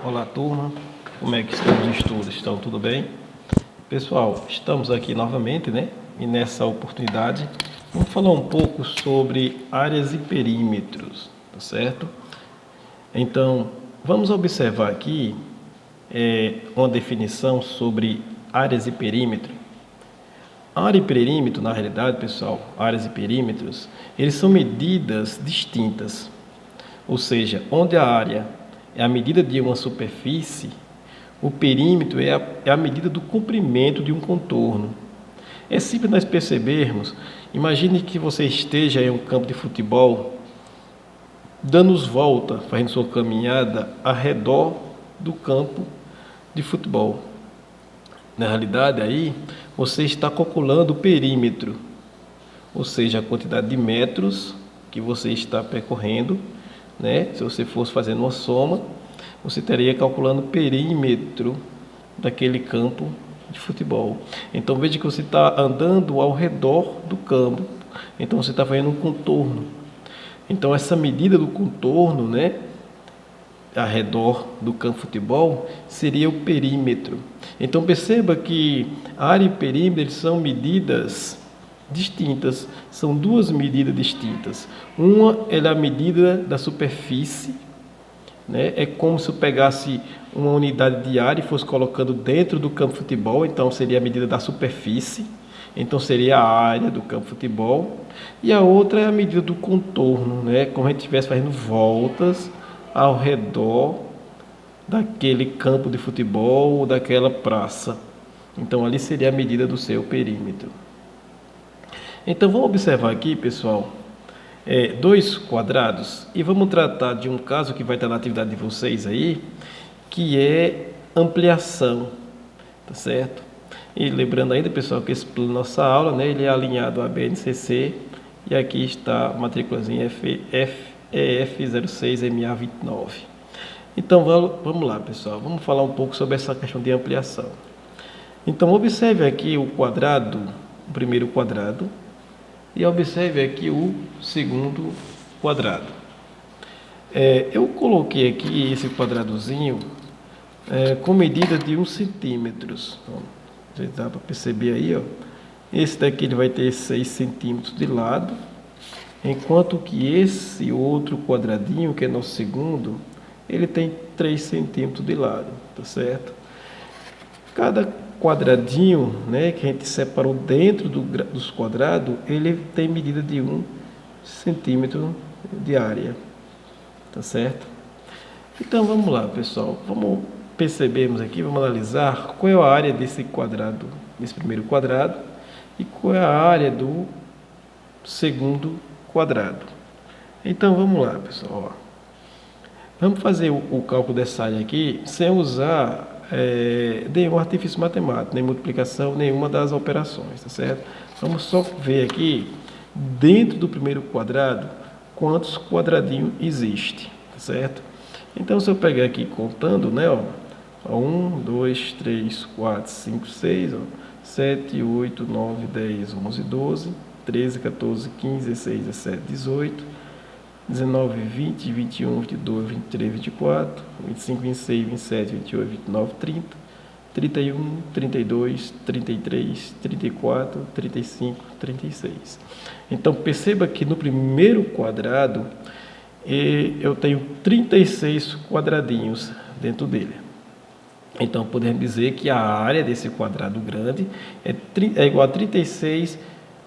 Olá, turma. Como é que estão os estudos? Estão tudo bem? Pessoal, estamos aqui novamente, né? E nessa oportunidade, vamos falar um pouco sobre áreas e perímetros, tá certo? Então, vamos observar aqui uma definição sobre áreas e perímetro. Área e perímetro, na realidade, pessoal, áreas e perímetros, eles são medidas distintas. Ou seja, onde a área é a medida de uma superfície, o perímetro é a medida do comprimento de um contorno. É simples nós percebermos. Imagine que você esteja em um campo de futebol, dando volta, fazendo sua caminhada ao redor do campo de futebol. Na realidade, aí você está calculando o perímetro, ou seja, a quantidade de metros que você está percorrendo, né? Se você fosse fazendo uma soma, você estaria calculando o perímetro daquele campo de futebol. Então veja que você está andando ao redor do campo, então você está fazendo um contorno. Então essa medida do contorno, né, ao redor do campo de futebol, seria o perímetro. Então perceba que área e perímetro eles são medidas distintas, são duas medidas distintas. Uma é a medida da superfície, né? É como se eu pegasse uma unidade de área e fosse colocando dentro do campo de futebol, então seria a medida da superfície, então seria a área do campo de futebol. E a outra é a medida do contorno, né? Como a gente estivesse fazendo voltas ao redor daquele campo de futebol ou daquela praça. Então ali seria a medida do seu perímetro. Então vamos observar aqui, pessoal, dois quadrados, e vamos tratar de um caso que vai estar na atividade de vocês aí, que é ampliação, tá certo? E lembrando ainda, pessoal, que esse plano da nossa aula, né, ele é alinhado à BNCC, e aqui está a matrículazinha EF06MA29. Então vamos lá, pessoal, vamos falar um pouco sobre essa questão de ampliação. Então observe aqui o quadrado, o primeiro quadrado, e observe aqui o segundo quadrado. Eu coloquei aqui esse quadradozinho com medida de 1 centímetro. Então, dá para perceber aí, ó. Esse daqui ele vai ter 6 centímetros de lado, enquanto que esse outro quadradinho, que é nosso segundo, ele tem 3 centímetros de lado, tá certo? Cada quadradinho, né, que a gente separou dentro dos quadrados, ele tem medida de 1 centímetro de área, tá certo? Então vamos lá, pessoal, vamos percebermos aqui, vamos analisar qual é a área desse quadrado, desse primeiro quadrado, e qual é a área do segundo quadrado. Então vamos lá, pessoal, ó. Vamos fazer o cálculo dessa área aqui sem usar nenhum artifício matemático, nem multiplicação, nenhuma das operações, tá certo? Vamos só ver aqui, dentro do primeiro quadrado, quantos quadradinhos existe, tá certo? Então, se eu pegar aqui contando, né, ó, 1, 2, 3, 4, 5, 6, ó, 7, 8, 9, 10, 11, 12, 13, 14, 15, 16, 17, 18, 19, 20, 21, 22, 23, 24, 25, 26, 27, 28, 29, 30, 31, 32, 33, 34, 35, 36. Então perceba que no primeiro quadrado eu tenho 36 quadradinhos dentro dele. Então podemos dizer que a área desse quadrado grande é igual a 36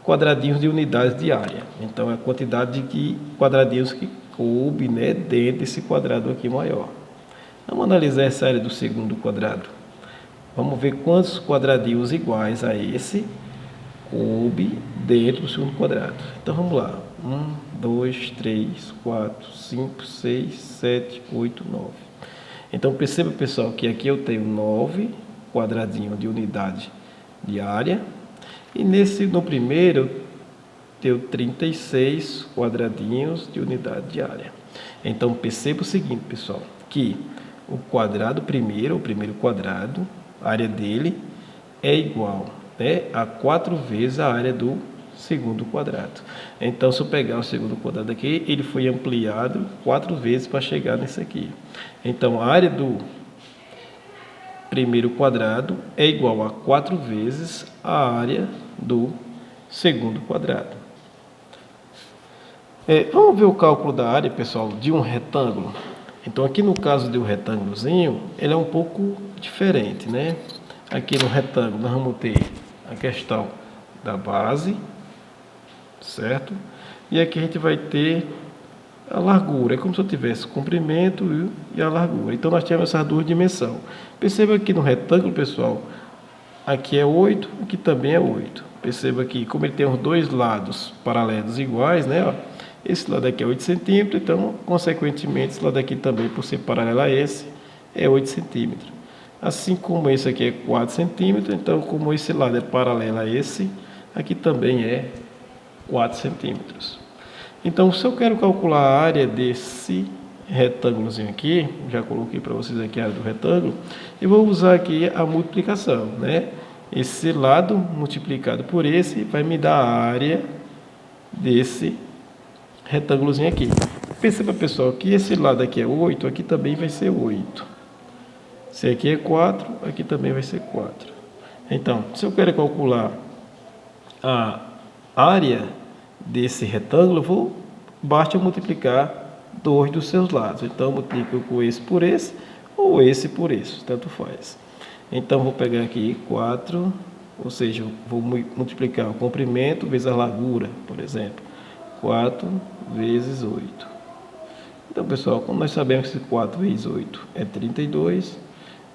quadradinhos de unidades de área. Então é a quantidade de quadradinhos que coube, né, dentro desse quadrado aqui maior. Vamos analisar essa área do segundo quadrado. Vamos ver quantos quadradinhos iguais a esse coube dentro do segundo quadrado. Então vamos lá. 1, 2, 3, 4, 5, 6, 7, 8, 9. Então perceba, pessoal, que aqui eu tenho 9 quadradinhos de unidade de área. E no primeiro eu tenho 36 quadradinhos de unidade de área. Então perceba o seguinte, pessoal, que o quadrado primeiro, o primeiro quadrado, a área dele é igual, né, a 4 vezes a área do segundo quadrado. Então se eu pegar o segundo quadrado aqui, ele foi ampliado 4 vezes para chegar nesse aqui. Então a área do primeiro quadrado é igual a 4 vezes a área do segundo quadrado. Vamos ver o cálculo da área, pessoal, de um retângulo. Então, aqui no caso de um retângulozinho, ele é um pouco diferente, né? Aqui no retângulo, nós vamos ter a questão da base, certo? E aqui a gente vai ter a largura. É como se eu tivesse o comprimento e a largura. Então, nós temos essas duas dimensões. Perceba que no retângulo, pessoal, aqui é 8, aqui também é 8. Perceba que, como ele tem os dois lados paralelos iguais, né? Ó, esse lado aqui é 8 centímetros, então, consequentemente, esse lado aqui também, por ser paralelo a esse, é 8 centímetros. Assim como esse aqui é 4 centímetros, então, como esse lado é paralelo a esse, aqui também é 4 centímetros. Então, se eu quero calcular a área desse retângulozinho aqui, já coloquei para vocês aqui a área do retângulo, eu vou usar aqui a multiplicação, né? Esse lado multiplicado por esse vai me dar a área desse retângulozinho aqui. Perceba, pessoal, que esse lado aqui é 8, aqui também vai ser 8. Se aqui é 4, aqui também vai ser 4. Então, se eu quero calcular a área desse retângulo, basta multiplicar 2 dos seus lados. Então, eu multiplico com esse por esse, ou esse por esse, tanto faz. Então, vou pegar aqui 4, ou seja, vou multiplicar o comprimento vezes a largura, por exemplo. 4 vezes 8. Então, pessoal, como nós sabemos que 4 vezes 8 é 32,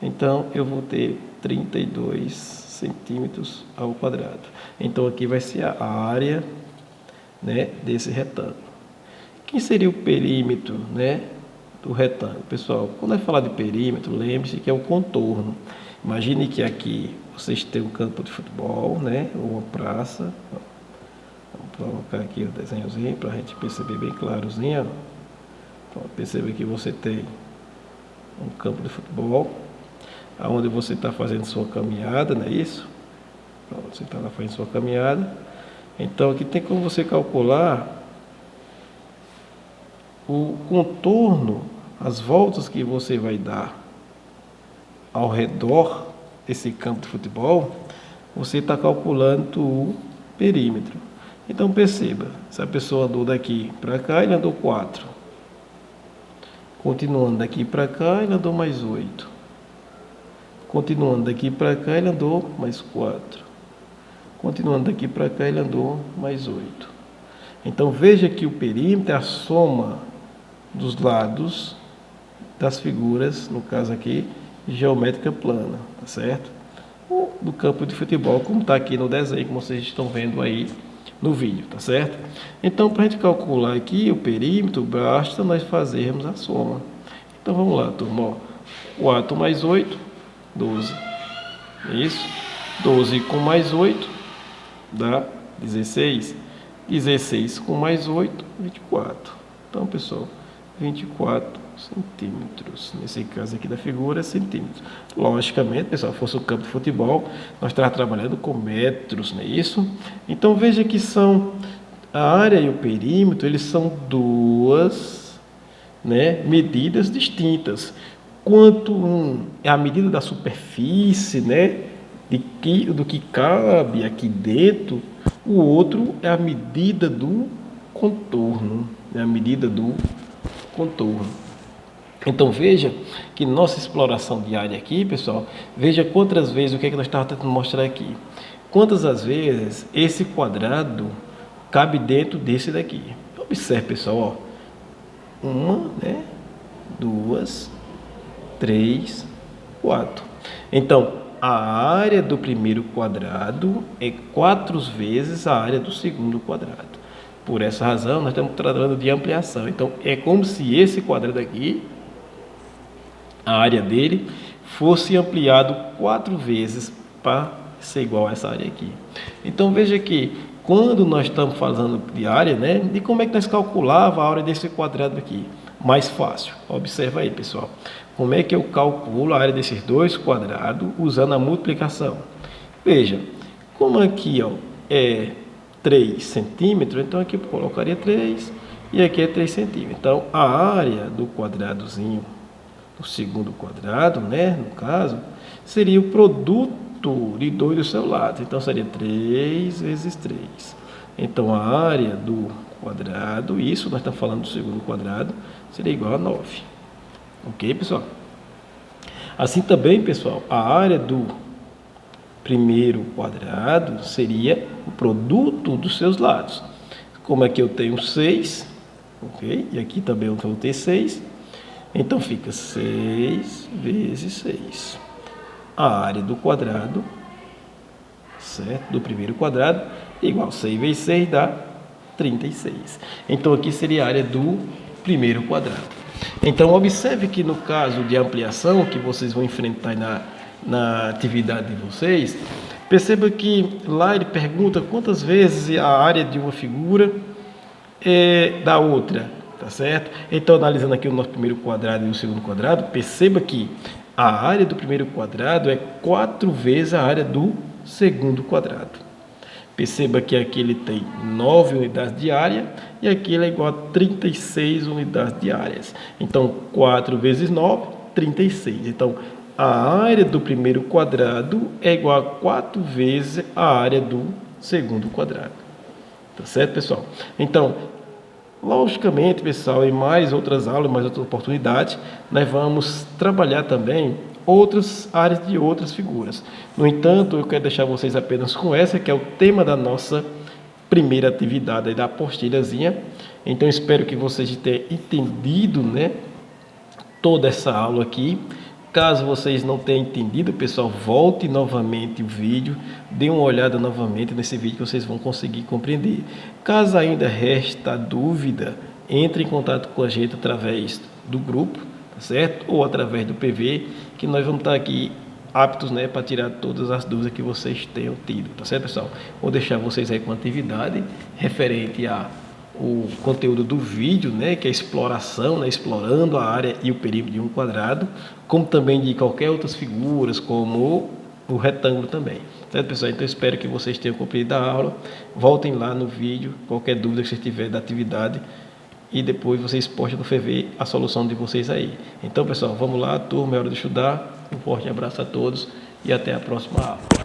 então eu vou ter 32 centímetros ao quadrado. Então, aqui vai ser a área, né, desse retângulo. Quem seria o perímetro, né, do retângulo? Pessoal, quando eu falar de perímetro, lembre-se que é o contorno. Imagine que aqui vocês têm um campo de futebol, né, ou uma praça. Vamos colocar aqui o desenhozinho para a gente perceber bem clarozinho. Então, perceba que você tem um campo de futebol, aonde você está fazendo sua caminhada, não é isso? Pronto, você está lá fazendo sua caminhada. Então, aqui tem como você calcular o contorno, as voltas que você vai dar ao redor desse campo de futebol. Você está calculando o perímetro. Então, perceba, se a pessoa andou daqui para cá, ele andou 4. Continuando daqui para cá, ele andou mais 8. Continuando daqui para cá, ele andou mais 4. Continuando daqui para cá, ele andou mais 8. Então, veja que o perímetro é a soma dos lados das figuras, no caso aqui, geométrica plana, tá certo? Ou do campo de futebol, como está aqui no desenho, como vocês estão vendo aí no vídeo, tá certo? Então, para a gente calcular aqui o perímetro, basta nós fazermos a soma. Então, vamos lá, turma. Ó, 4 mais 8, 12. Isso. 12 com mais 8 dá 16. 16 com mais 8, 24. Então, pessoal, 24 centímetros. Nesse caso aqui da figura, centímetros. Logicamente, pessoal, se fosse o campo de futebol, nós estávamos trabalhando com metros, não é isso? Então, veja que são a área e o perímetro, eles são duas, né, medidas distintas. Quanto um é a medida da superfície, né, do que cabe aqui dentro, o outro é a medida do contorno, é a medida do contorno. Então, veja que nossa exploração de área aqui, pessoal, veja quantas vezes, o que é que nós estávamos tentando mostrar aqui. Quantas as vezes esse quadrado cabe dentro desse daqui. Observe, pessoal, ó. 1, né, 2, 3, 4. Então, a área do primeiro quadrado é 4 vezes a área do segundo quadrado. Por essa razão, nós estamos tratando de ampliação. Então, é como se esse quadrado aqui, a área dele, fosse ampliado 4 vezes para ser igual a essa área aqui. Então, veja que quando nós estamos falando de área, né, de como é que nós calculava a área desse quadrado aqui? Mais fácil. Observa aí, pessoal. Como é que eu calculo a área desses dois quadrados usando a multiplicação? Veja, como aqui, ó, é 3 centímetros, então aqui eu colocaria 3 e aqui é 3 centímetros. Então, a área do quadradozinho do segundo quadrado, né, no caso, seria o produto de dois dos seus lados. Então, seria 3 vezes 3. Então, a área do quadrado, isso nós estamos falando do segundo quadrado, seria igual a 9. Ok, pessoal? Assim também, pessoal, a área do primeiro quadrado seria o produto dos seus lados. Como aqui eu tenho 6, ok? E aqui também eu vou ter 6. Então, fica 6 vezes 6. A área do quadrado, certo? Do primeiro quadrado, igual 6 vezes 6 dá 36. Então, aqui seria a área do primeiro quadrado. Então, observe que no caso de ampliação que vocês vão enfrentar na atividade de vocês, perceba que lá ele pergunta quantas vezes a área de uma figura é da outra, tá certo? Então, analisando aqui o nosso primeiro quadrado e o segundo quadrado, perceba que a área do primeiro quadrado é 4 vezes a área do segundo quadrado. Perceba que aqui ele tem 9 unidades de área e aqui ele é igual a 36 unidades de áreas. Então, 4 vezes 9, 36. Então, a área do primeiro quadrado é igual a 4 vezes a área do segundo quadrado. Tá certo, pessoal? Então, logicamente, pessoal, em mais outras aulas, mais outras oportunidades, nós vamos trabalhar também outras áreas de outras figuras. No entanto, eu quero deixar vocês apenas com essa, que é o tema da nossa primeira atividade, da apostilhazinha. Então, espero que vocês tenham entendido, né, toda essa aula aqui. Caso vocês não tenham entendido, pessoal, volte novamente o vídeo, dê uma olhada novamente nesse vídeo que vocês vão conseguir compreender. Caso ainda resta dúvida, entre em contato com a gente através do grupo, tá certo? Ou através do PV, que nós vamos estar aqui aptos, né, para tirar todas as dúvidas que vocês tenham tido, tá certo, pessoal? Vou deixar vocês aí com atividade referente a o conteúdo do vídeo, né, que é a exploração, né, explorando a área e o perímetro de um quadrado, como também de qualquer outras figuras, como o retângulo também. Certo, pessoal? Então, espero que vocês tenham compreendido a aula. Voltem lá no vídeo, qualquer dúvida que vocês tiverem da atividade, e depois vocês postem no FV a solução de vocês aí. Então, pessoal, vamos lá, turma, é hora de estudar. Um forte abraço a todos e até a próxima aula.